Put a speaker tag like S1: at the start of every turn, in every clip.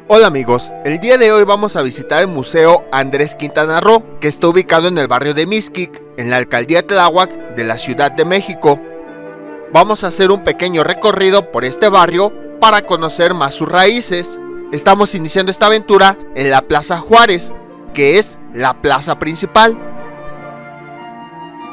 S1: Hola amigos, el día de hoy vamos a visitar el Museo Andrés Quintana Roo, que está ubicado en el barrio de Mixquic, en la alcaldía Tláhuac de la Ciudad de México. Vamos a hacer un pequeño recorrido por este barrio para conocer más sus raíces. Estamos iniciando esta aventura en la Plaza Juárez, que es la plaza principal.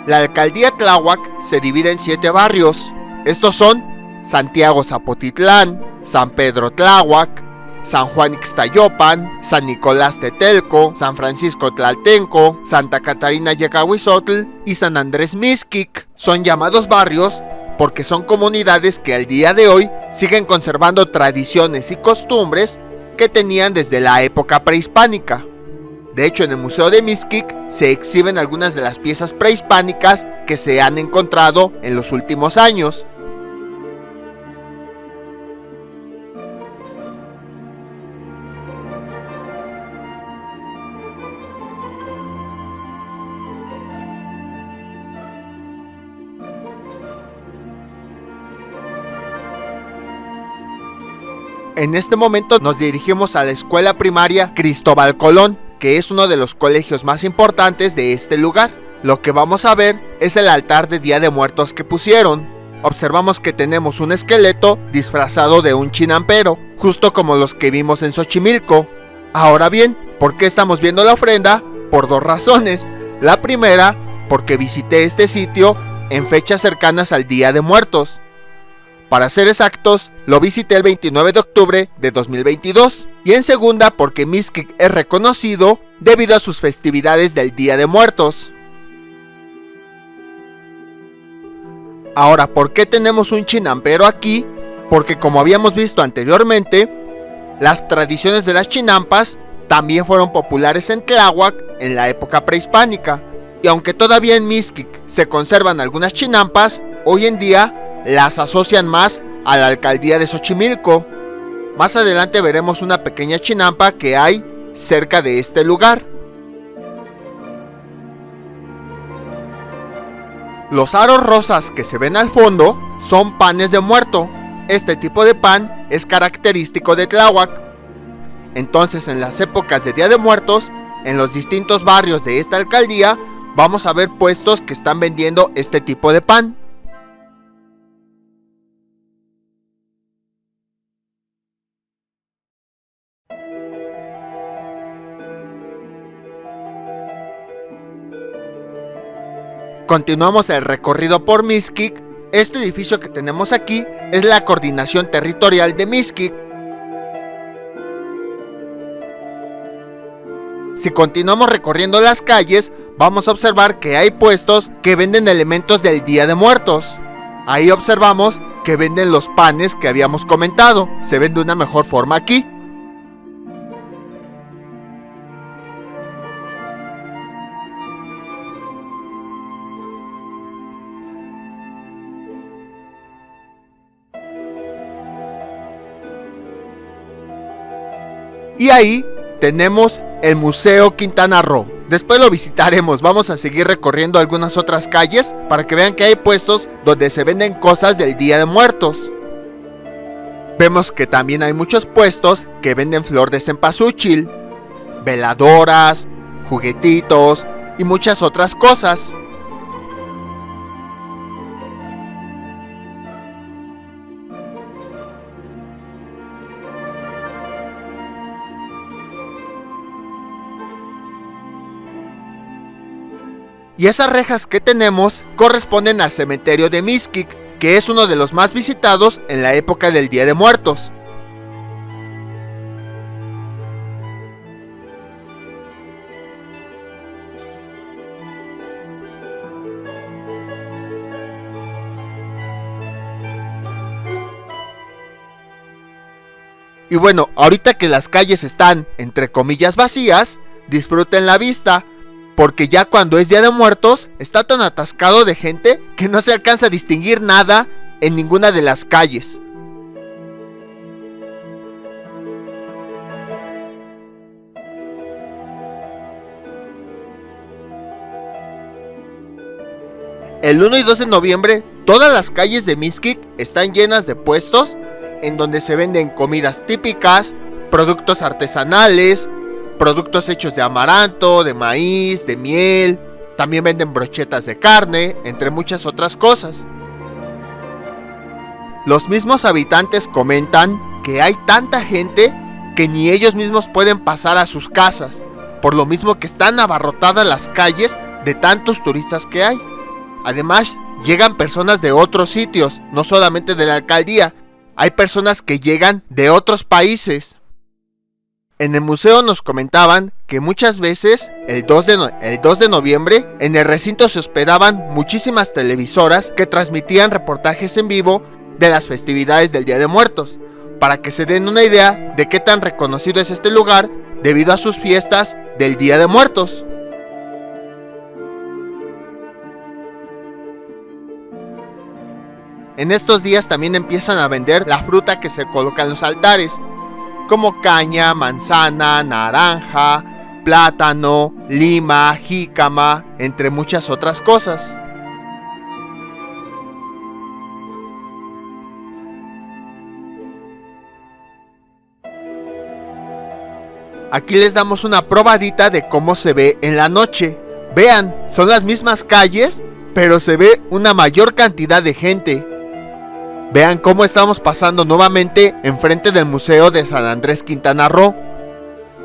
S1: La alcaldía Tláhuac se divide en 7 barrios. Estos son Santiago Zapotitlán, San Pedro Tláhuac, San Juan Ixtayopan, San Nicolás Tetelco, San Francisco Tlaltenco, Santa Catarina Yecahuizotl y San Andrés Mixquic. Son llamados barrios porque son comunidades que al día de hoy siguen conservando tradiciones y costumbres que tenían desde la época prehispánica. De hecho, en el Museo de Mixquic se exhiben algunas de las piezas prehispánicas que se han encontrado en los últimos años. En este momento nos dirigimos a la escuela primaria Cristóbal Colón, que es uno de los colegios más importantes de este lugar. Lo que vamos a ver es el altar de Día de Muertos que pusieron. Observamos que tenemos un esqueleto disfrazado de un chinampero, justo como los que vimos en Xochimilco. Ahora bien, ¿por qué estamos viendo la ofrenda? Por 2 razones. La primera, porque visité este sitio en fechas cercanas al Día de Muertos. Para ser exactos, lo visité el 29 de octubre de 2022. Y en segunda, porque Mixquic es reconocido debido a sus festividades del Día de Muertos. Ahora, ¿por qué tenemos un chinampero aquí? Porque como habíamos visto anteriormente, las tradiciones de las chinampas también fueron populares en Tláhuac en la época prehispánica. Y aunque todavía en Mixquic se conservan algunas chinampas, hoy en día las asocian más a la alcaldía de Xochimilco. Más adelante veremos una pequeña chinampa que hay cerca de este lugar. Los aros rosas que se ven al fondo son panes de muerto. Este tipo de pan es característico de Tláhuac. Entonces, en las épocas de Día de Muertos, en los distintos barrios de esta alcaldía, vamos a ver puestos que están vendiendo este tipo de pan. Continuamos el recorrido por Mixquic. Este edificio que tenemos aquí es la Coordinación Territorial de Mixquic. Si continuamos recorriendo las calles, vamos a observar que hay puestos que venden elementos del Día de Muertos. Ahí observamos que venden los panes que habíamos comentado. Se ven de una mejor forma aquí. Y ahí tenemos el Museo Quintana Roo. Después lo visitaremos, vamos a seguir recorriendo algunas otras calles para que vean que hay puestos donde se venden cosas del Día de Muertos. Vemos que también hay muchos puestos que venden flor de cempasúchil, veladoras, juguetitos y muchas otras cosas. Y esas rejas que tenemos corresponden al cementerio de Mixquic, que es uno de los más visitados en la época del Día de Muertos. Y bueno, ahorita que las calles están entre comillas vacías, disfruten la vista, porque ya cuando es Día de Muertos está tan atascado de gente que no se alcanza a distinguir nada en ninguna de las calles. El 1 y 2 de noviembre, todas las calles de Mixquic están llenas de puestos en donde se venden comidas típicas, productos artesanales, productos hechos de amaranto, de maíz, de miel. También venden brochetas de carne, entre muchas otras cosas. Los mismos habitantes comentan que hay tanta gente que ni ellos mismos pueden pasar a sus casas, por lo mismo que están abarrotadas las calles de tantos turistas que hay. Además, llegan personas de otros sitios, no solamente de la alcaldía, hay personas que llegan de otros países. En el museo nos comentaban que muchas veces, el 2 de noviembre, en el recinto se hospedaban muchísimas televisoras que transmitían reportajes en vivo de las festividades del Día de Muertos, para que se den una idea de qué tan reconocido es este lugar debido a sus fiestas del Día de Muertos. En estos días también empiezan a vender la fruta que se coloca en los altares, como caña, manzana, naranja, plátano, lima, jícama, entre muchas otras cosas. Aquí les damos una probadita de cómo se ve en la noche. Vean, son las mismas calles, pero se ve una mayor cantidad de gente. Vean cómo estamos pasando nuevamente enfrente del Museo de San Andrés Quintana Roo.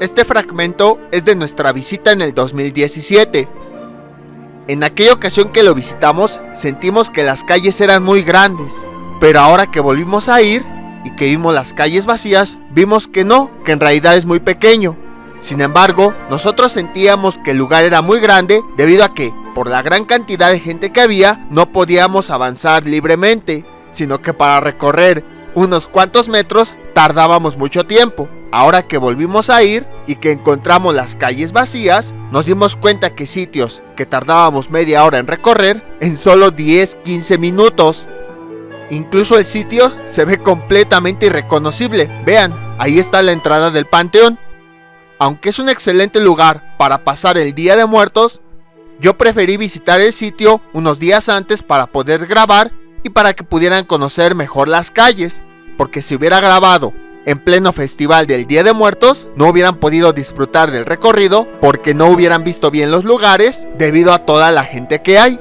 S1: Este fragmento es de nuestra visita en el 2017. En aquella ocasión que lo visitamos, sentimos que las calles eran muy grandes, pero ahora que volvimos a ir y que vimos las calles vacías, vimos que no, que en realidad es muy pequeño. Sin embargo, nosotros sentíamos que el lugar era muy grande debido a que, por la gran cantidad de gente que había, no podíamos avanzar libremente, sino que para recorrer unos cuantos metros tardábamos mucho tiempo. Ahora que volvimos a ir y que encontramos las calles vacías, nos dimos cuenta que sitios que tardábamos media hora en recorrer, en solo 10-15 minutos. Incluso el sitio se ve completamente irreconocible. Vean, ahí está la entrada del panteón. Aunque es un excelente lugar para pasar el Día de Muertos, yo preferí visitar el sitio unos días antes para poder grabar y para que pudieran conocer mejor las calles, porque si hubiera grabado en pleno festival del Día de Muertos, no hubieran podido disfrutar del recorrido porque no hubieran visto bien los lugares debido a toda la gente que hay.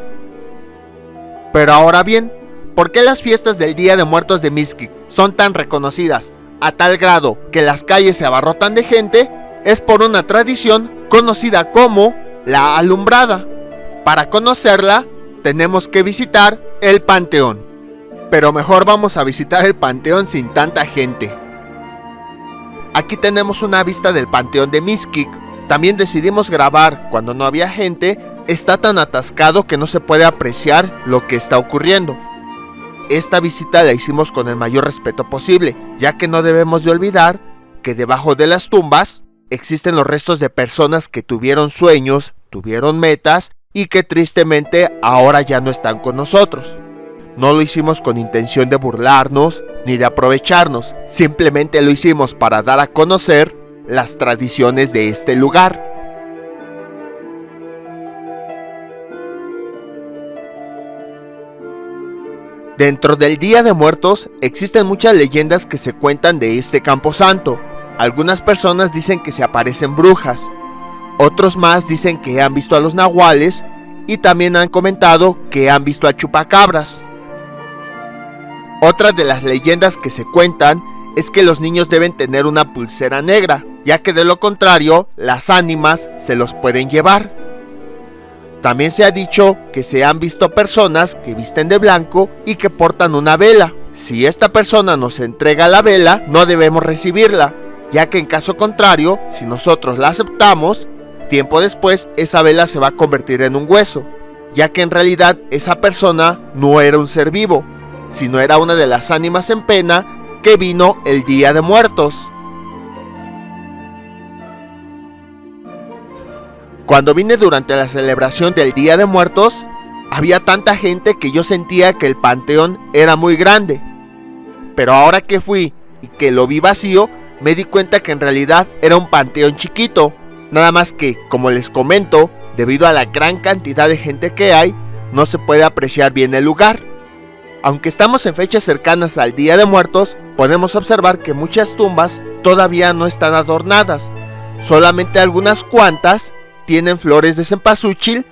S1: Pero ahora bien, ¿por qué las fiestas del Día de Muertos de Mixquic son tan reconocidas a tal grado que las calles se abarrotan de gente? Es por una tradición conocida como la alumbrada. Para conocerla, tenemos que visitar el panteón. Pero mejor vamos a visitar el panteón sin tanta gente. Aquí tenemos una vista del panteón de Mixquic. También decidimos grabar cuando no había gente. Está tan atascado que no se puede apreciar lo que está ocurriendo. Esta visita la hicimos con el mayor respeto posible, ya que no debemos de olvidar que debajo de las tumbas existen los restos de personas que tuvieron sueños, tuvieron metas y que tristemente ahora ya no están con nosotros. No lo hicimos con intención de burlarnos ni de aprovecharnos, simplemente lo hicimos para dar a conocer las tradiciones de este lugar. Dentro del Día de Muertos existen muchas leyendas que se cuentan de este camposanto. Algunas personas dicen que se aparecen brujas, otros más dicen que han visto a los nahuales y también han comentado que han visto a chupacabras. Otra de las leyendas que se cuentan es que los niños deben tener una pulsera negra, ya que de lo contrario las ánimas se los pueden llevar. También se ha dicho que se han visto personas que visten de blanco y que portan una vela. Si esta persona nos entrega la vela, no debemos recibirla, ya que en caso contrario, si nosotros la aceptamos, tiempo después esa vela se va a convertir en un hueso, ya que en realidad esa persona no era un ser vivo, sino era una de las ánimas en pena que vino el Día de Muertos. Cuando vine durante la celebración del Día de Muertos, había tanta gente que yo sentía que el panteón era muy grande. Pero ahora que fui y que lo vi vacío, me di cuenta que en realidad era un panteón chiquito. Nada más que, como les comento, debido a la gran cantidad de gente que hay, no se puede apreciar bien el lugar. Aunque estamos en fechas cercanas al Día de Muertos, podemos observar que muchas tumbas todavía no están adornadas. Solamente algunas cuantas tienen flores de cempasúchil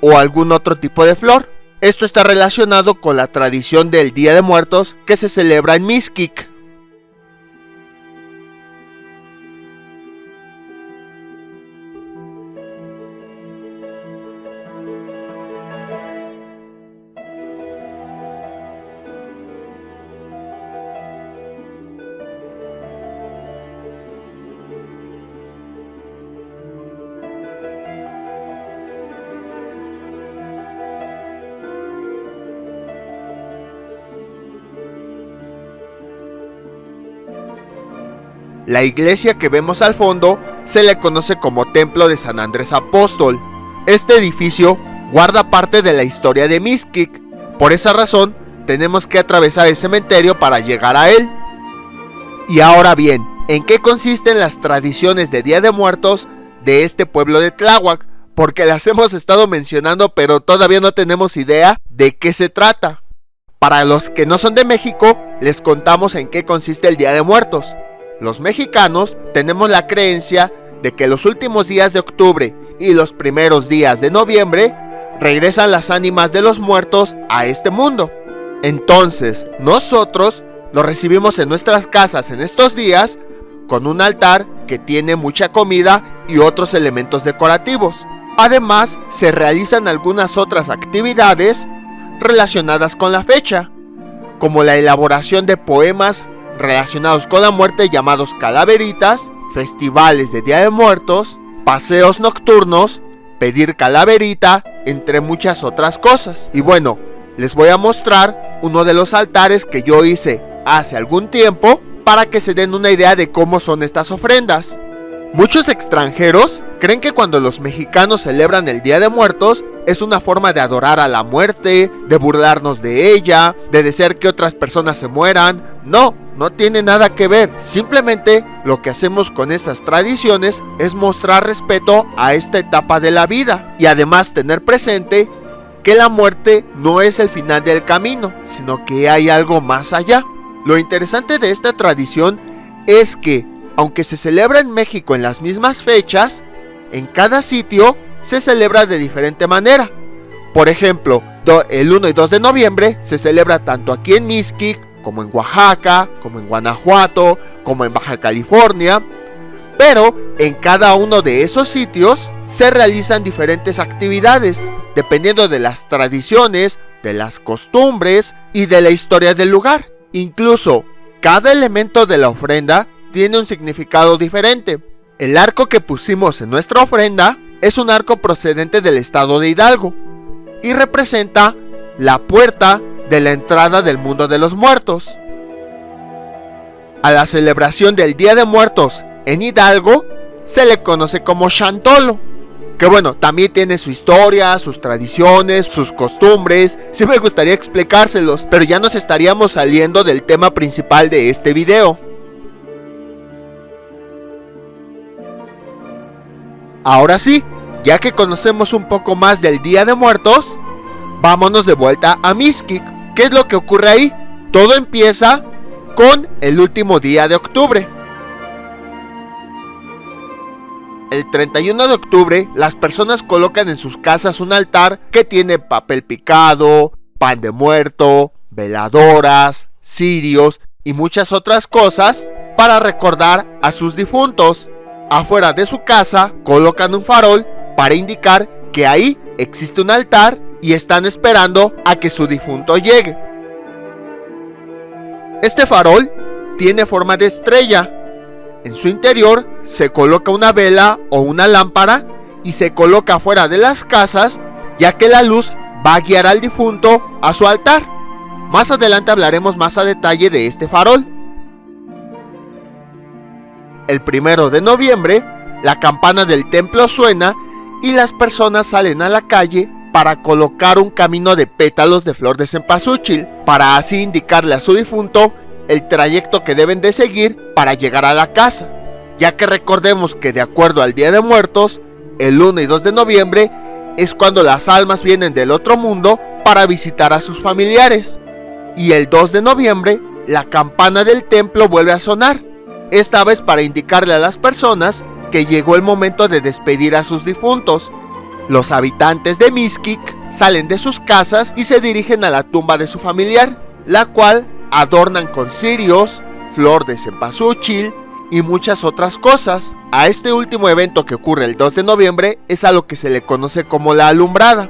S1: o algún otro tipo de flor. Esto está relacionado con la tradición del Día de Muertos que se celebra en Mixquic. La iglesia que vemos al fondo se le conoce como Templo de San Andrés Apóstol. Este edificio guarda parte de la historia de Mixquic. Por esa razón, tenemos que atravesar el cementerio para llegar a él. Y ahora bien, ¿en qué consisten las tradiciones de Día de Muertos de este pueblo de Tláhuac? Porque las hemos estado mencionando, pero todavía no tenemos idea de qué se trata. Para los que no son de México, les contamos en qué consiste el Día de Muertos. Los mexicanos tenemos la creencia de que los últimos días de octubre y los primeros días de noviembre regresan las ánimas de los muertos a este mundo. Entonces, nosotros los recibimos en nuestras casas en estos días con un altar que tiene mucha comida y otros elementos decorativos. Además, se realizan algunas otras actividades relacionadas con la fecha, como la elaboración de poemas relacionados con la muerte llamados calaveritas, festivales de Día de Muertos, paseos nocturnos, pedir calaverita, entre muchas otras cosas. Y bueno, les voy a mostrar uno de los altares que yo hice hace algún tiempo para que se den una idea de cómo son estas ofrendas. Muchos extranjeros creen que cuando los mexicanos celebran el Día de Muertos es una forma de adorar a la muerte, de burlarnos de ella, de desear que otras personas se mueran. No tiene nada que ver. Simplemente lo que hacemos con estas tradiciones es mostrar respeto a esta etapa de la vida y además tener presente que la muerte no es el final del camino, sino que hay algo más allá. Lo interesante de esta tradición es que, aunque se celebra en México en las mismas fechas, en cada sitio se celebra de diferente manera. Por ejemplo, el 1 y 2 de noviembre se celebra tanto aquí en Mixquic, como en Oaxaca, como en Guanajuato, como en Baja California. Pero en cada uno de esos sitios se realizan diferentes actividades, dependiendo de las tradiciones, de las costumbres y de la historia del lugar. Incluso, cada elemento de la ofrenda tiene un significado diferente. El arco que pusimos en nuestra ofrenda es un arco procedente del estado de Hidalgo y representa la puerta de la entrada del mundo de los muertos. A la celebración del Día de Muertos en Hidalgo se le conoce como Chantolo, que bueno, también tiene su historia, sus tradiciones, sus costumbres. Sí me gustaría explicárselos, pero ya nos estaríamos saliendo del tema principal de este video. Ahora sí, ya que conocemos un poco más del Día de Muertos, vámonos de vuelta a Mixquic. ¿Qué es lo que ocurre ahí? Todo empieza con el último día de octubre. El 31 de octubre, las personas colocan en sus casas un altar que tiene papel picado, pan de muerto, veladoras, cirios y muchas otras cosas para recordar a sus difuntos. Afuera de su casa colocan un farol para indicar que ahí existe un altar y están esperando a que su difunto llegue. Este farol tiene forma de estrella. En su interior se coloca una vela o una lámpara y se coloca fuera de las casas, ya que la luz va a guiar al difunto a su altar. Más adelante hablaremos más a detalle de este farol. El 1 de noviembre, la campana del templo suena y las personas salen a la calle para colocar un camino de pétalos de flor de cempasúchil, para así indicarle a su difunto el trayecto que deben de seguir para llegar a la casa, ya que recordemos que de acuerdo al Día de Muertos, el 1 y 2 de noviembre es cuando las almas vienen del otro mundo para visitar a sus familiares, y el 2 de noviembre la campana del templo vuelve a sonar. esta vez para indicarle a las personas que llegó el momento de despedir a sus difuntos. Los habitantes de Mixquic salen de sus casas y se dirigen a la tumba de su familiar, la cual adornan con cirios, flor de cempasúchil y muchas otras cosas. A este último evento, que ocurre el 2 de noviembre, es a lo que se le conoce como la alumbrada.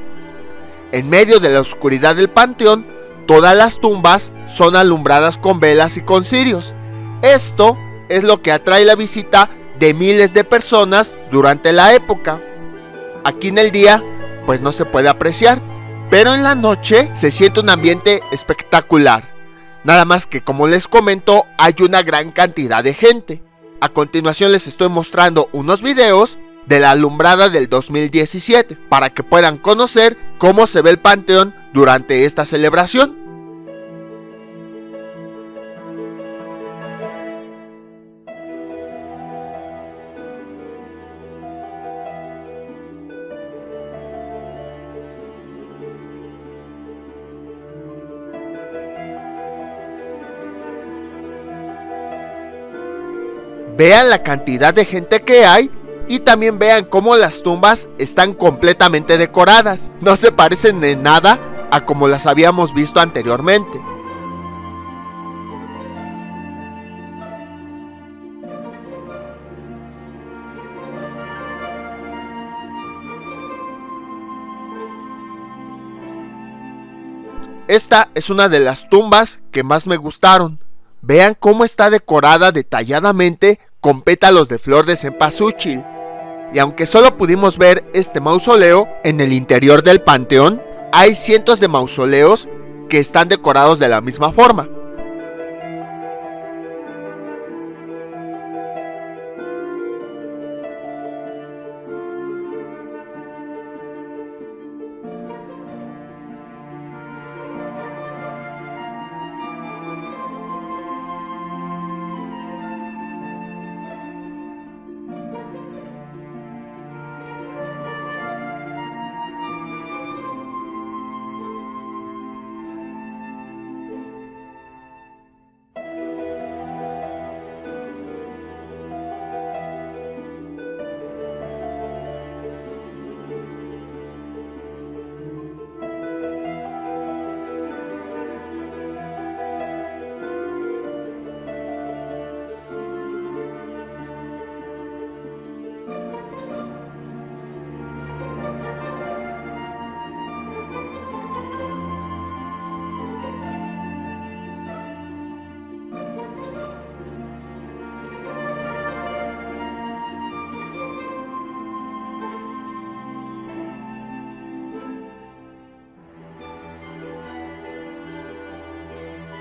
S1: En medio de la oscuridad del panteón, todas las tumbas son alumbradas con velas y con cirios. Esto es lo que atrae la visita de miles de personas durante la época. Aquí en el día, pues no se puede apreciar, pero en la noche se siente un ambiente espectacular. Nada más que, como les comento, hay una gran cantidad de gente. A continuación les estoy mostrando unos videos de la alumbrada del 2017 para que puedan conocer cómo se ve el panteón durante esta celebración. Vean la cantidad de gente que hay y también vean cómo las tumbas están completamente decoradas. No se parecen en nada a como las habíamos visto anteriormente. Esta es una de las tumbas que más me gustaron. Vean cómo está decorada detalladamente con pétalos de flor de cempasúchil. Y aunque solo pudimos ver este mausoleo, en el interior del panteón hay cientos de mausoleos que están decorados de la misma forma.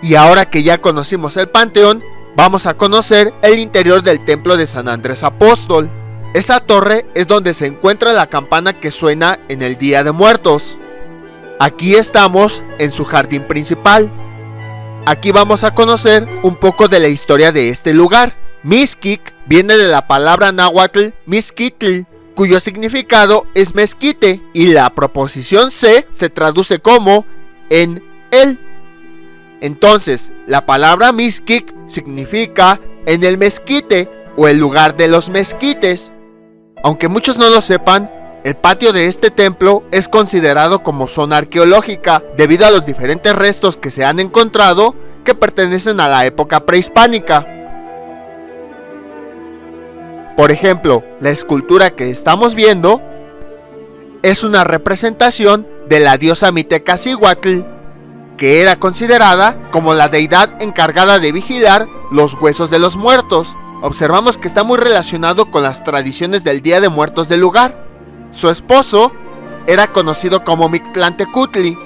S1: Y ahora que ya conocimos el panteón, vamos a conocer el interior del templo de San Andrés Apóstol. Esa torre es donde se encuentra la campana que suena en el Día de Muertos. Aquí estamos en su jardín principal. Aquí vamos a conocer un poco de la historia de este lugar. Mixquic viene de la palabra náhuatl Mixquitl, cuyo significado es mezquite, y la proposición se traduce como en el. Entonces, la palabra Mixquic significa en el mezquite o el lugar de los mezquites. Aunque muchos no lo sepan, el patio de este templo es considerado como zona arqueológica debido a los diferentes restos que se han encontrado que pertenecen a la época prehispánica. Por ejemplo, la escultura que estamos viendo es una representación de la diosa Mitecacihuatl, que era considerada como la deidad encargada de vigilar los huesos de los muertos. Observamos que está muy relacionado con las tradiciones del Día de Muertos del lugar. Su esposo era conocido como Mictlantecutli,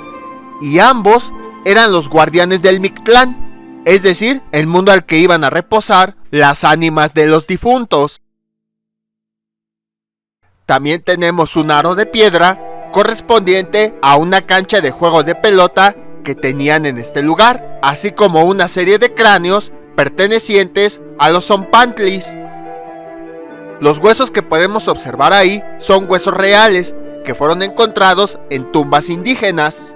S1: y ambos eran los guardianes del Mictlán, es decir, el mundo al que iban a reposar las ánimas de los difuntos. También tenemos un aro de piedra correspondiente a una cancha de juego de pelota que tenían en este lugar, así como una serie de cráneos pertenecientes a los Zompantlis. Los huesos que podemos observar ahí son huesos reales que fueron encontrados en tumbas indígenas.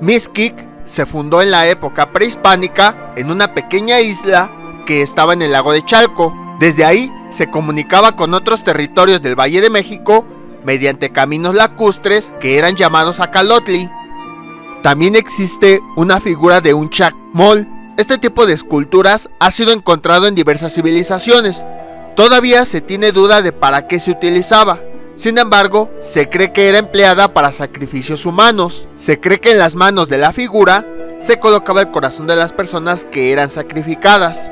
S1: Mixquic se fundó en la época prehispánica en una pequeña isla que estaba en el lago de Chalco. Desde ahí se comunicaba con otros territorios del Valle de México mediante caminos lacustres que eran llamados acalotli. También existe una figura de un chacmol. Este tipo de esculturas ha sido encontrado en diversas civilizaciones. Todavía se tiene duda de para qué se utilizaba. Sin embargo, se cree que era empleada para sacrificios humanos. Se cree que en las manos de la figura se colocaba el corazón de las personas que eran sacrificadas.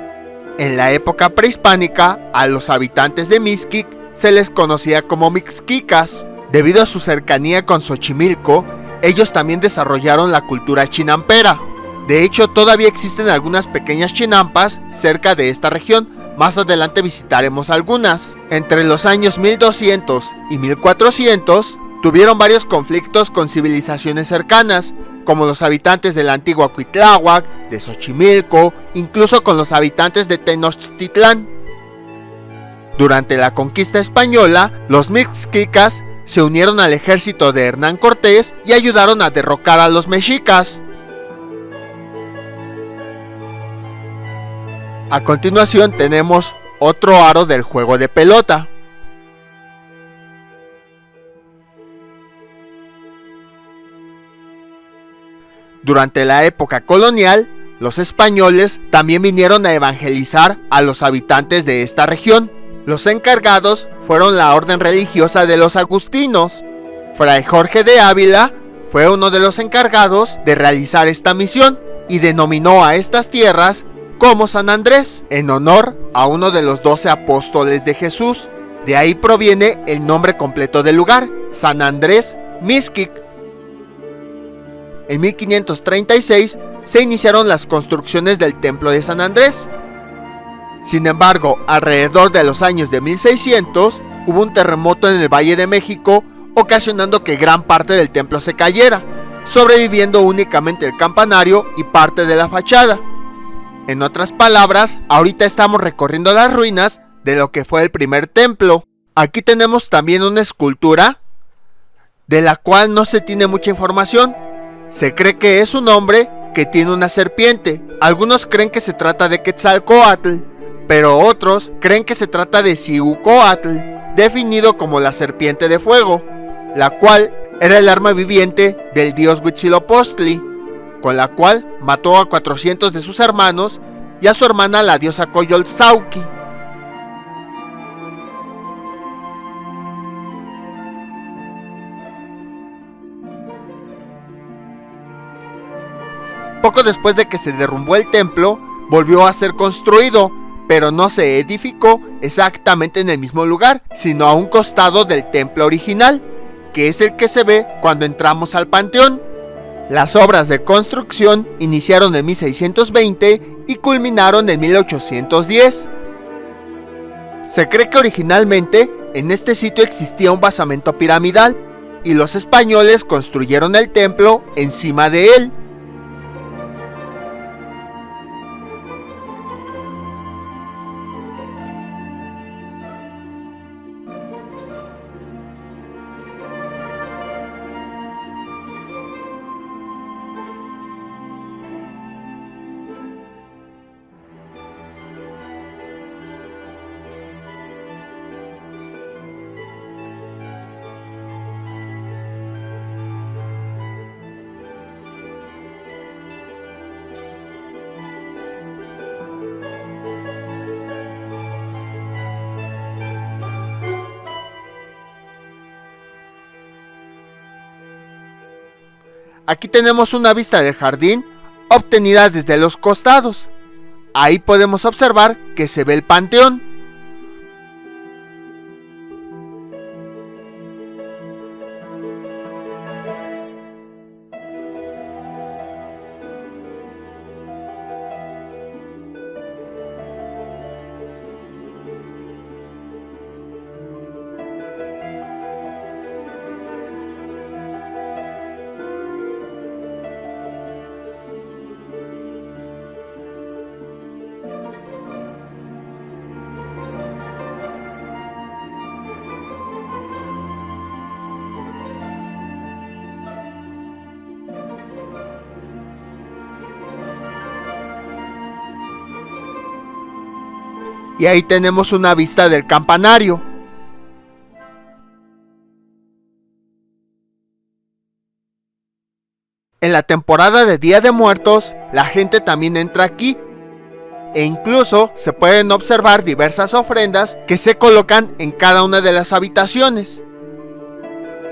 S1: En la época prehispánica, a los habitantes de Mixquic se les conocía como mixquicas. Debido a su cercanía con Xochimilco, ellos también desarrollaron la cultura chinampera. De hecho, todavía existen algunas pequeñas chinampas cerca de esta región. Más adelante visitaremos algunas. Entre los años 1200 y 1400 tuvieron varios conflictos con civilizaciones cercanas, como los habitantes de la antigua Cuitláhuac, de Xochimilco, incluso con los habitantes de Tenochtitlán. Durante la conquista española, los mixquicas se unieron al ejército de Hernán Cortés y ayudaron a derrocar a los mexicas. A continuación tenemos otro aro del juego de pelota. Durante la época colonial, los españoles también vinieron a evangelizar a los habitantes de esta región. Los encargados fueron la orden religiosa de los agustinos. Fray Jorge de Ávila fue uno de los encargados de realizar esta misión y denominó a estas tierras como San Andrés, en honor a uno de los 12 apóstoles de Jesús. De ahí proviene el nombre completo del lugar, San Andrés Mixquic. En 1536 se iniciaron las construcciones del templo de San Andrés. Sin embargo, alrededor de los años de 1600 hubo un terremoto en el Valle de México, ocasionando que gran parte del templo se cayera, sobreviviendo únicamente el campanario y parte de la fachada. En otras palabras, ahorita estamos recorriendo las ruinas de lo que fue el primer templo. Aquí tenemos también una escultura de la cual no se tiene mucha información. Se cree que es un hombre que tiene una serpiente. Algunos creen que se trata de Quetzalcóatl, pero otros creen que se trata de Cihucóatl, definido como la serpiente de fuego, la cual era el arma viviente del dios Huitzilopochtli, con la cual mató a 400 de sus hermanos y a su hermana la diosa Coyolxauhqui. Poco después de que se derrumbó el templo, volvió a ser construido, pero no se edificó exactamente en el mismo lugar, sino a un costado del templo original, que es el que se ve cuando entramos al panteón. Las obras de construcción iniciaron en 1620 y culminaron en 1810. Se cree que originalmente en este sitio existía un basamento piramidal y los españoles construyeron el templo encima de él. Aquí tenemos una vista del jardín obtenida desde los costados. Ahí podemos observar que se ve el panteón. Y ahí tenemos una vista del campanario. En la temporada de Día de Muertos, la gente también entra aquí. E incluso se pueden observar diversas ofrendas que se colocan en cada una de las habitaciones.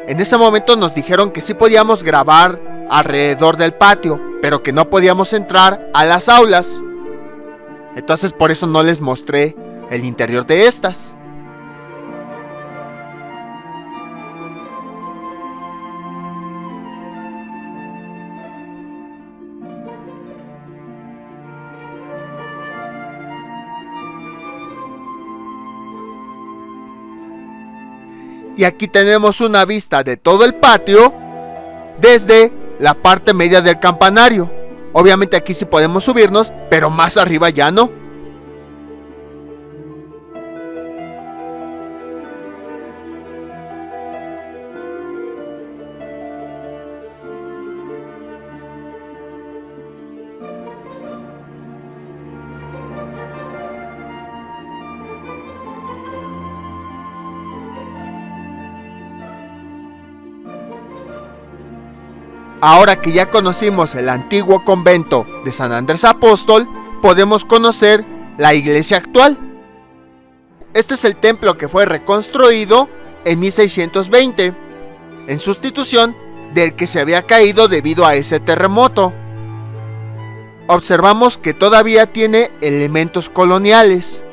S1: En ese momento nos dijeron que sí podíamos grabar alrededor del patio, pero que no podíamos entrar a las aulas. Entonces por eso no les mostré el interior de estas. Y aquí tenemos una vista de todo el patio desde la parte media del campanario. Obviamente aquí sí podemos subirnos, pero más arriba ya no. Ahora que ya conocimos el antiguo convento de San Andrés Apóstol, podemos conocer la iglesia actual. Este es el templo que fue reconstruido en 1620, en sustitución del que se había caído debido a ese terremoto. Observamos que todavía tiene elementos coloniales.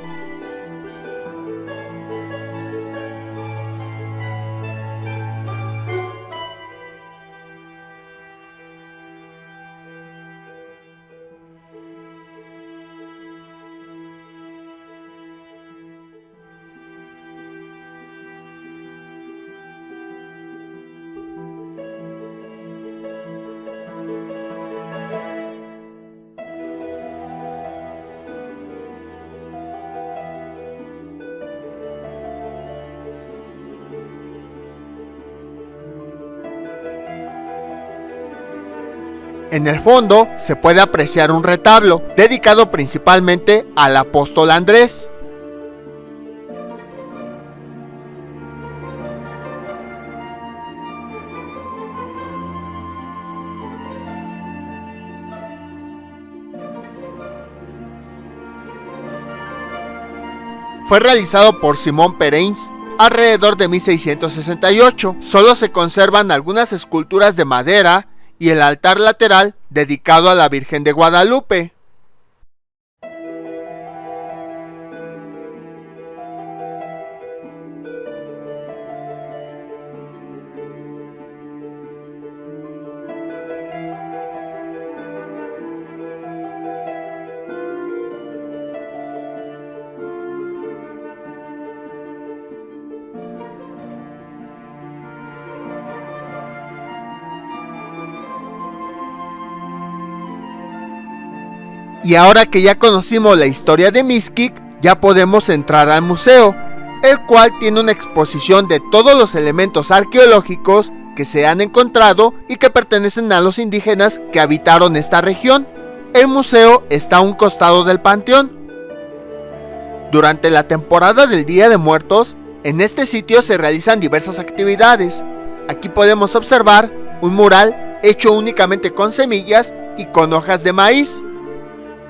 S1: En el fondo se puede apreciar un retablo dedicado principalmente al apóstol Andrés. Fue realizado por Simón Pereins alrededor de 1668. Solo se conservan algunas esculturas de madera y el altar lateral dedicado a la Virgen de Guadalupe. Y ahora que ya conocimos la historia de Mixquic, ya podemos entrar al museo, el cual tiene una exposición de todos los elementos arqueológicos que se han encontrado y que pertenecen a los indígenas que habitaron esta región. El museo está a un costado del panteón. Durante la temporada del Día de Muertos, en este sitio se realizan diversas actividades. Aquí podemos observar un mural hecho únicamente con semillas y con hojas de maíz.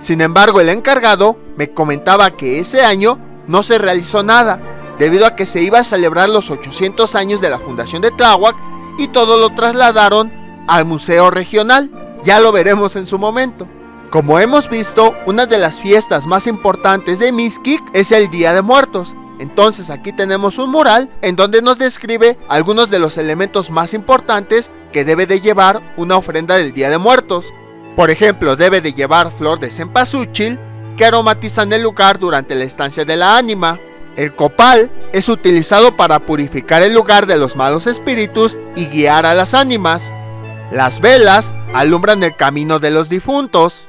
S1: Sin embargo, el encargado me comentaba que ese año no se realizó nada, debido a que se iba a celebrar los 800 años de la fundación de Tláhuac y todo lo trasladaron al museo regional. Ya lo veremos en su momento. Como hemos visto, una de las fiestas más importantes de Mixquic es el Día de Muertos. Entonces aquí tenemos un mural en donde nos describe algunos de los elementos más importantes que debe de llevar una ofrenda del Día de Muertos. Por ejemplo, debe de llevar flor de cempasúchil que aromatizan el lugar durante la estancia de la ánima. El copal es utilizado para purificar el lugar de los malos espíritus y guiar a las ánimas. Las velas alumbran el camino de los difuntos.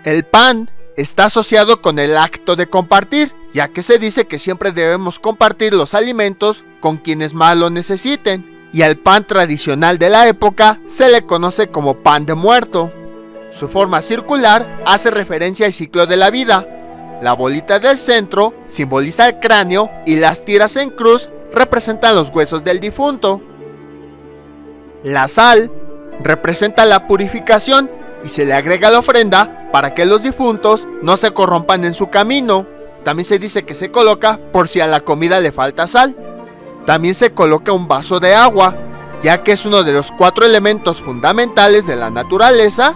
S1: El pan está asociado con el acto de compartir, ya que se dice que siempre debemos compartir los alimentos con quienes más lo necesiten. Y al pan tradicional de la época se le conoce como pan de muerto. Su forma circular hace referencia al ciclo de la vida, La bolita del centro simboliza el cráneo y las tiras en cruz representan los huesos del difunto. La sal representa la purificación y se le agrega a la ofrenda para que los difuntos no se corrompan en su camino. También se dice que se coloca por si a la comida le falta sal. También se coloca un vaso de agua, ya que es uno de los 4 elementos fundamentales de la naturaleza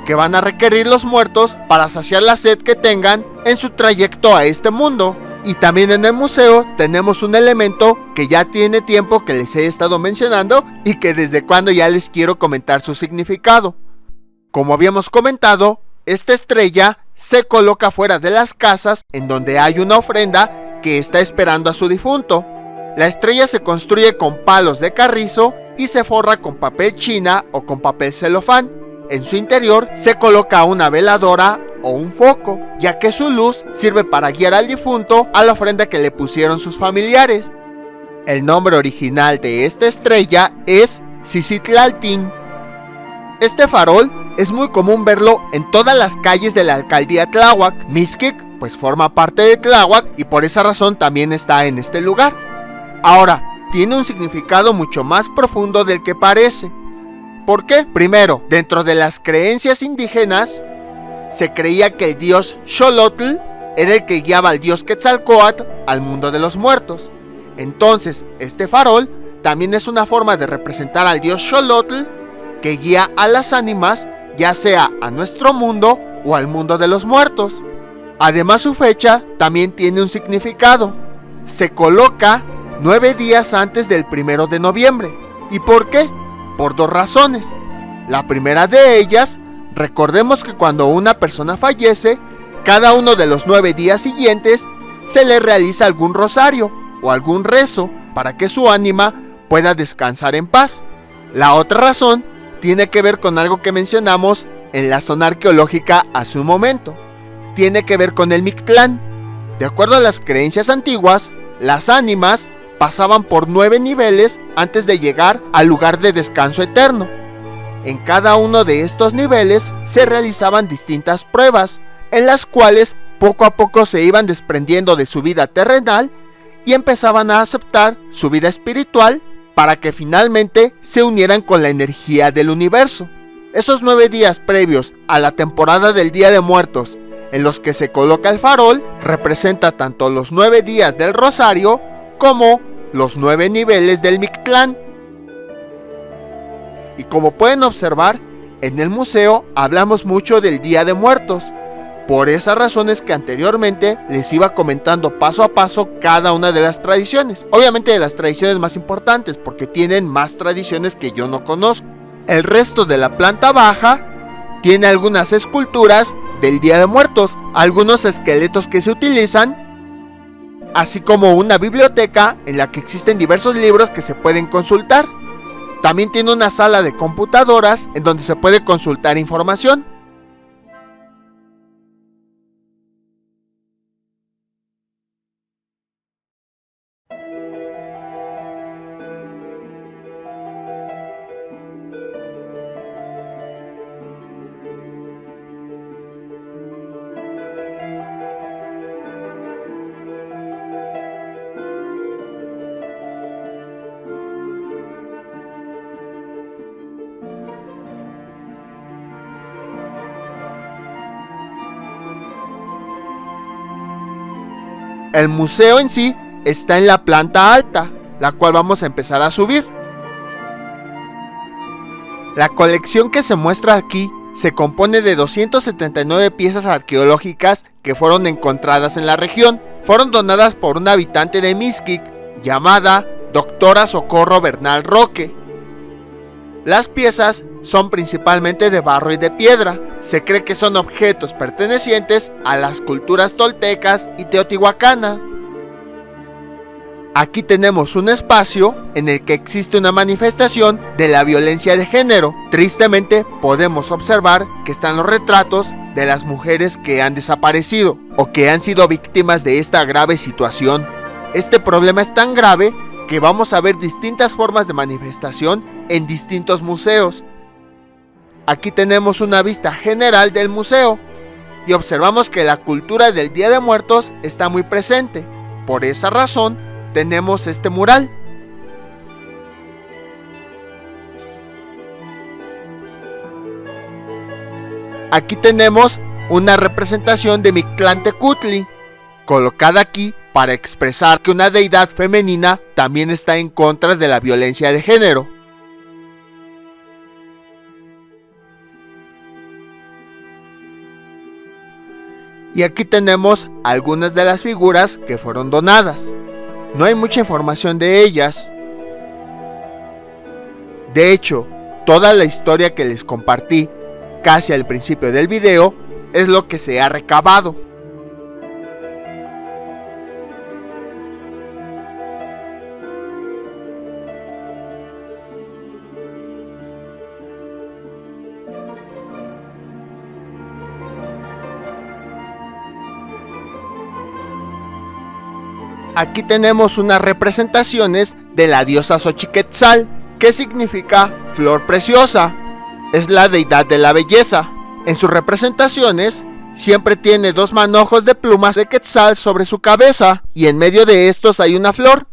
S1: que van a requerir los muertos para saciar la sed que tengan en su trayecto a este mundo. Y también en el museo tenemos un elemento que ya tiene tiempo que les he estado mencionando y que desde cuando ya les quiero comentar su significado. Como habíamos comentado, esta estrella se coloca fuera de las casas en donde hay una ofrenda que está esperando a su difunto. La estrella se construye con palos de carrizo y se forra con papel china o con papel celofán. En su interior se coloca una veladora o un foco, ya que su luz sirve para guiar al difunto a la ofrenda que le pusieron sus familiares. El nombre original de esta estrella es Xixitlaltin. Este farol es muy común verlo en todas las calles de la alcaldía Tláhuac. Mixquic pues forma parte de Tláhuac y por esa razón también está en este lugar. Ahora, tiene un significado mucho más profundo del que parece. ¿Por qué? Primero, dentro de las creencias indígenas, se creía que el dios Xolotl era el que guiaba al dios Quetzalcóatl al mundo de los muertos. Entonces, este farol también es una forma de representar al dios Xolotl que guía a las ánimas, ya sea a nuestro mundo o al mundo de los muertos. Además, su fecha también tiene un significado. Se coloca 9 días antes del 1 de noviembre. ¿Y por qué? Por 2 razones. La primera de ellas, recordemos que cuando una persona fallece, cada uno de los 9 días siguientes se le realiza algún rosario o algún rezo para que su ánima pueda descansar en paz. La otra razón tiene que ver con algo que mencionamos en la zona arqueológica hace un momento. Tiene que ver con el Mictlán. De acuerdo a las creencias antiguas, las ánimas pasaban por 9 niveles antes de llegar al lugar de descanso eterno. En cada uno de estos niveles se realizaban distintas pruebas, en las cuales poco a poco se iban desprendiendo de su vida terrenal y empezaban a aceptar su vida espiritual para que finalmente se unieran con la energía del universo. Esos 9 días previos a la temporada del Día de Muertos, en los que se coloca el farol, representa tanto los 9 días del rosario como los 9 niveles del Mictlán. Y como pueden observar, en el museo hablamos mucho del Día de Muertos. Por esas razones que anteriormente les iba comentando paso a paso cada una de las tradiciones. Obviamente de las tradiciones más importantes, porque tienen más tradiciones que yo no conozco. El resto de la planta baja tiene algunas esculturas del Día de Muertos, algunos esqueletos que se utilizan, así como una biblioteca en la que existen diversos libros que se pueden consultar. También tiene una sala de computadoras en donde se puede consultar información. El museo en sí está en la planta alta, la cual vamos a empezar a subir. La colección que se muestra aquí se compone de 279 piezas arqueológicas que fueron encontradas en la región. Fueron donadas por un habitante de Mixquic llamada Doctora Socorro Bernal Roque. Las piezas son principalmente de barro y de piedra. Se cree que son objetos pertenecientes a las culturas toltecas y teotihuacana. Aquí tenemos un espacio en el que existe una manifestación de la violencia de género. Tristemente podemos observar que están los retratos de las mujeres que han desaparecido o que han sido víctimas de esta grave situación. Este problema es tan grave que vamos a ver distintas formas de manifestación en distintos museos. Aquí tenemos una vista general del museo y observamos que la cultura del Día de Muertos está muy presente. Por esa razón, tenemos este mural. Aquí tenemos una representación de Mictlantecutli, colocada aquí para expresar que una deidad femenina también está en contra de la violencia de género. Y aquí tenemos algunas de las figuras que fueron donadas. No hay mucha información de ellas. De hecho, toda la historia que les compartí casi al principio del video es lo que se ha recabado. Aquí tenemos unas representaciones de la diosa Xochiquetzal, que significa flor preciosa. Es la deidad de la belleza. En sus representaciones siempre tiene dos manojos de plumas de quetzal sobre su cabeza y en medio de estos hay una flor.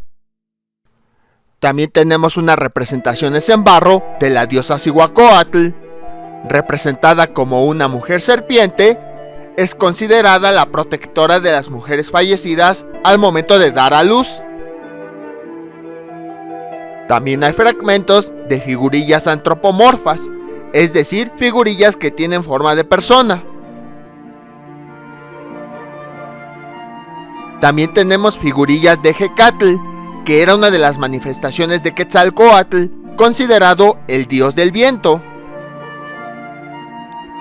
S1: También tenemos unas representaciones en barro de la diosa Cihuacóatl, representada como una mujer serpiente. Es considerada la protectora de las mujeres fallecidas al momento de dar a luz. También hay fragmentos de figurillas antropomorfas, es decir, figurillas que tienen forma de persona. También tenemos figurillas de Jecatl, que era una de las manifestaciones de Quetzalcóatl, considerado el dios del viento.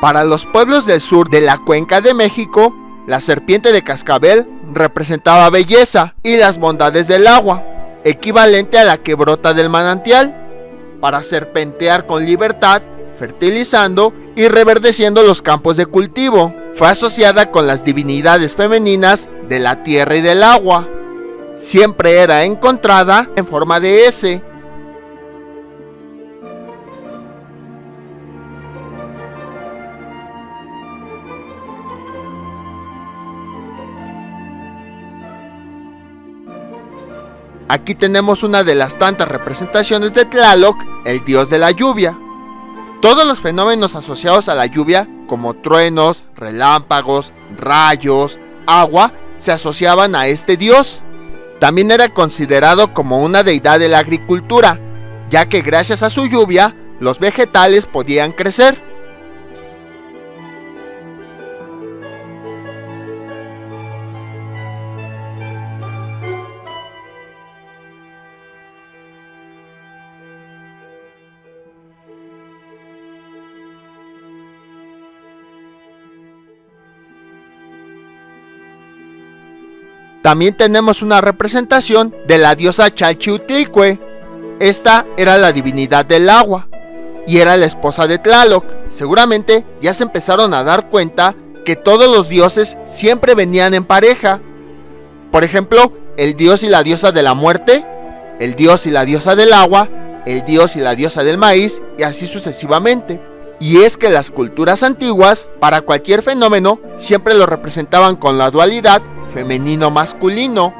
S1: Para los pueblos del sur de la Cuenca de México, la serpiente de cascabel representaba belleza y las bondades del agua, equivalente a la que brota del manantial, para serpentear con libertad, fertilizando y reverdeciendo los campos de cultivo. Fue asociada con las divinidades femeninas de la tierra y del agua. Siempre era encontrada en forma de S. Aquí tenemos una de las tantas representaciones de Tlaloc, el dios de la lluvia. Todos los fenómenos asociados a la lluvia, como truenos, relámpagos, rayos, agua, se asociaban a este dios. También era considerado como una deidad de la agricultura, ya que gracias a su lluvia, los vegetales podían crecer. También tenemos una representación de la diosa Chalchiutlicue. Esta era la divinidad del agua y era la esposa de Tlaloc. Seguramente ya se empezaron a dar cuenta que todos los dioses siempre venían en pareja. Por ejemplo, el dios y la diosa de la muerte, el dios y la diosa del agua, el dios y la diosa del maíz y así sucesivamente. Y es que las culturas antiguas, para cualquier fenómeno, siempre lo representaban con la dualidad femenino-masculino.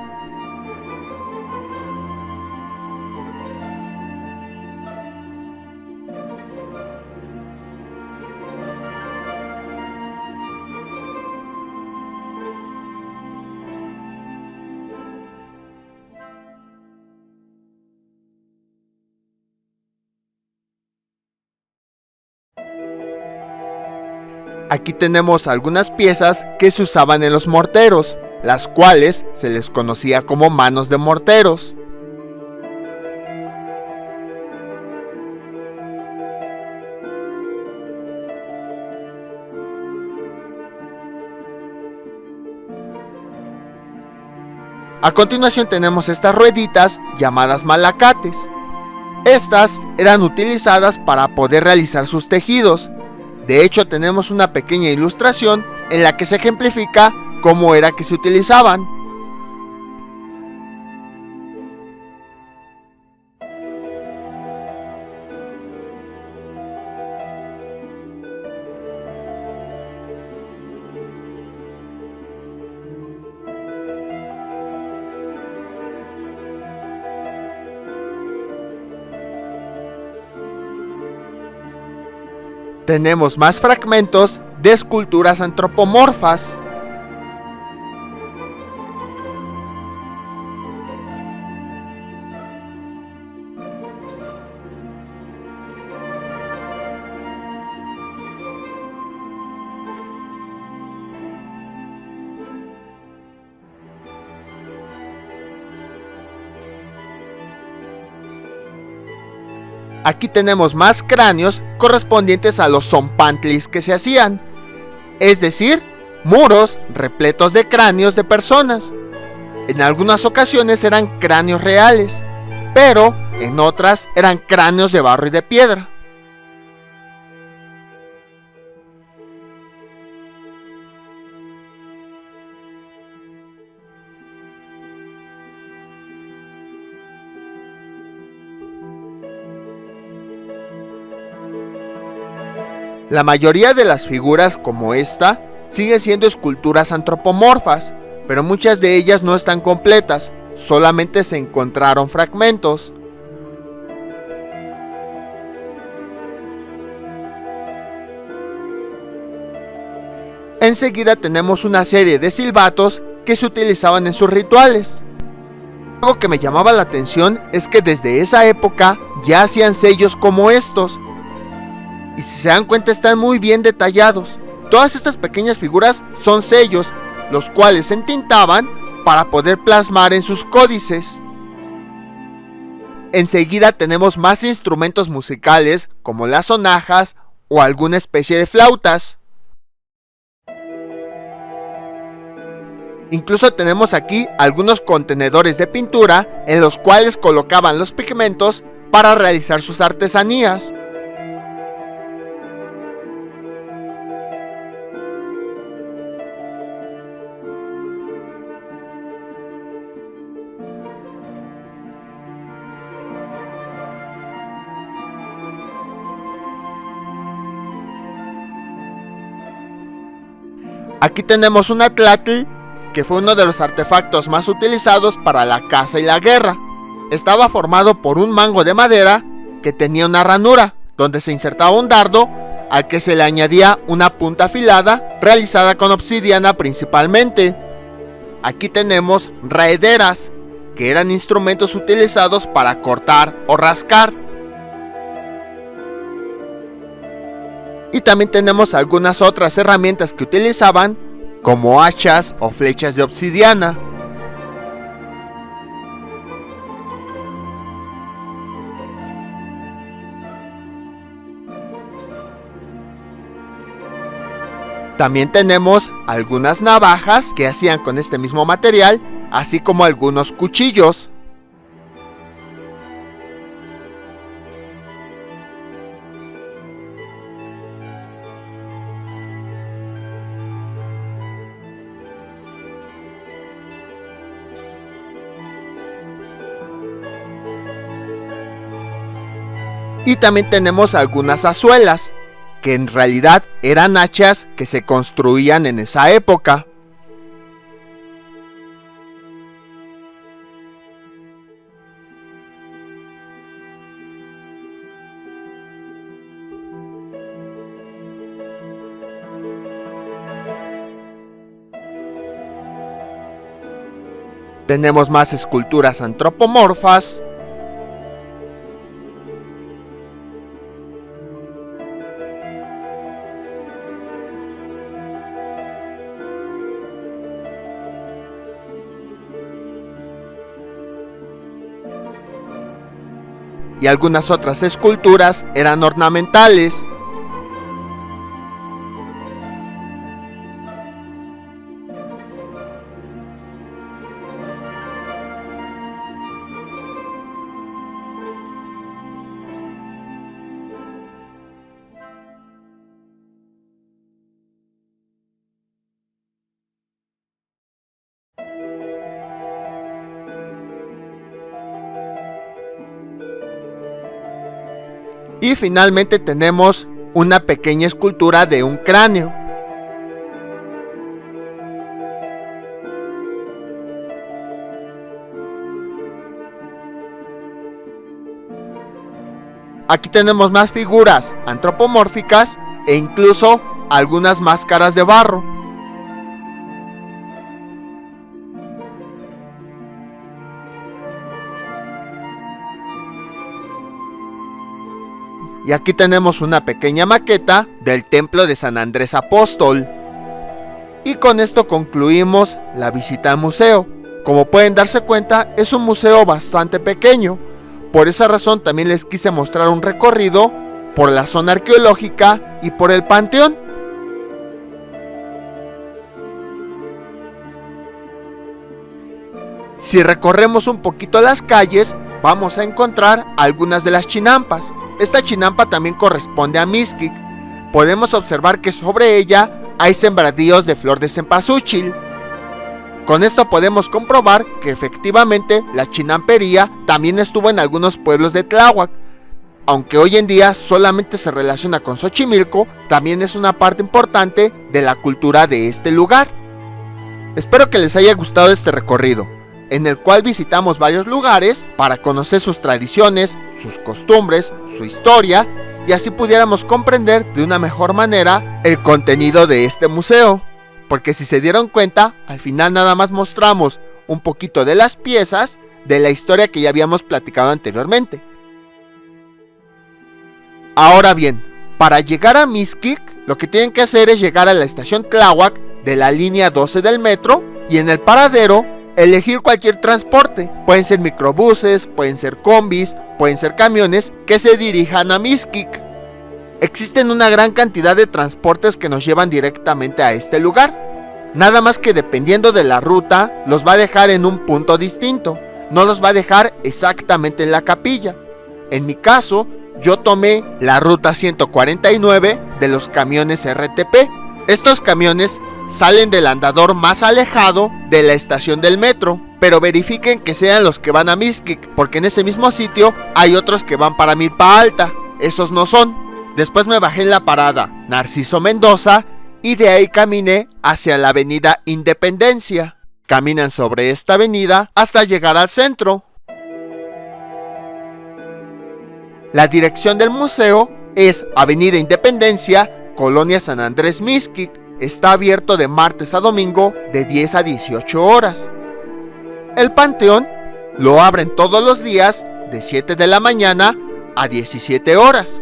S1: Aquí tenemos algunas piezas que se usaban en los morteros, las cuales se les conocía como manos de morteros. A continuación tenemos estas rueditas llamadas malacates. Estas eran utilizadas para poder realizar sus tejidos. De hecho, tenemos una pequeña ilustración en la que se ejemplifica cómo era que se utilizaban. tenemos más fragmentos de esculturas antropomorfas. Aquí tenemos más cráneos correspondientes a los zompantlis que se hacían, es decir, muros repletos de cráneos de personas. En algunas ocasiones eran cráneos reales, pero en otras eran cráneos de barro y de piedra. La mayoría de las figuras como esta siguen siendo esculturas antropomorfas, pero muchas de ellas no están completas, solamente se encontraron fragmentos. Enseguida tenemos una serie de silbatos que se utilizaban en sus rituales. Algo que me llamaba la atención es que desde esa época ya hacían sellos como estos. Y si se dan cuenta están muy bien detallados. Todas estas pequeñas figuras son sellos, los cuales se entintaban para poder plasmar en sus códices. Enseguida tenemos más instrumentos musicales como las sonajas o alguna especie de flautas. Incluso tenemos aquí algunos contenedores de pintura en los cuales colocaban los pigmentos para realizar sus artesanías. Aquí tenemos un atlatl, que fue uno de los artefactos más utilizados para la caza y la guerra. Estaba formado por un mango de madera que tenía una ranura, donde se insertaba un dardo al que se le añadía una punta afilada realizada con obsidiana principalmente. Aquí tenemos raederas, que eran instrumentos utilizados para cortar o rascar. Y también tenemos algunas otras herramientas que utilizaban, como hachas o flechas de obsidiana. También tenemos algunas navajas que hacían con este mismo material, así como algunos cuchillos. Y también tenemos algunas azuelas, que en realidad eran hachas que se construían en esa época. Tenemos más esculturas antropomorfas. Y algunas otras esculturas eran ornamentales. Y finalmente tenemos una pequeña escultura de un cráneo. Aquí tenemos más figuras antropomórficas e incluso algunas máscaras de barro. Y aquí tenemos una pequeña maqueta del templo de San Andrés Apóstol. Y con esto concluimos la visita al museo. Como pueden darse cuenta, es un museo bastante pequeño. Por esa razón también les quise mostrar un recorrido por la zona arqueológica y por el panteón. Si recorremos un poquito las calles, vamos a encontrar algunas de las chinampas. Esta chinampa también corresponde a Mixquic. Podemos observar que sobre ella hay sembradíos de flor de cempasúchil. Con esto podemos comprobar que efectivamente la chinampería también estuvo en algunos pueblos de Tláhuac. Aunque hoy en día solamente se relaciona con Xochimilco, también es una parte importante de la cultura de este lugar. Espero que les haya gustado este recorrido, en el cual visitamos varios lugares para conocer sus tradiciones, sus costumbres, su historia, y así pudiéramos comprender de una mejor manera el contenido de este museo. Porque si se dieron cuenta, al final nada más mostramos un poquito de las piezas de la historia que ya habíamos platicado anteriormente. Ahora bien, para llegar a Mixquic, lo que tienen que hacer es llegar a la estación Tláhuac de la línea 12 del metro y en el paradero elegir cualquier transporte. Pueden ser microbuses, pueden ser combis, pueden ser camiones que se dirijan a Mixquic. Existen una gran cantidad de transportes que nos llevan directamente a este lugar. Nada más que dependiendo de la ruta, los va a dejar en un punto distinto. No los va a dejar exactamente en la capilla. En mi caso, yo tomé la ruta 149 de los camiones RTP. Estos camiones salen del andador más alejado de la estación del metro, pero verifiquen que sean los que van a Mixquic, porque en ese mismo sitio hay otros que van para Milpa Alta. Esos no son. Después me bajé en la parada Narciso Mendoza y de ahí caminé hacia la avenida Independencia. Caminan sobre esta avenida hasta llegar al centro. La dirección del museo es Avenida Independencia, Colonia San Andrés Mixquic. Está abierto de martes a domingo de 10 a 18 horas. El panteón lo abren todos los días de 7 de la mañana a 17 horas.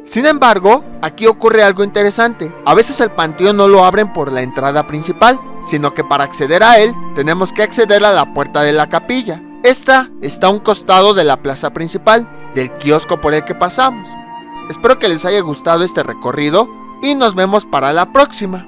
S1: Sin embargo, aquí ocurre algo interesante. A veces el panteón no lo abren por la entrada principal, sino que para acceder a él tenemos que acceder a la puerta de la capilla. Esta está a un costado de la plaza principal, del kiosco por el que pasamos. Espero que les haya gustado este recorrido y nos vemos para la próxima.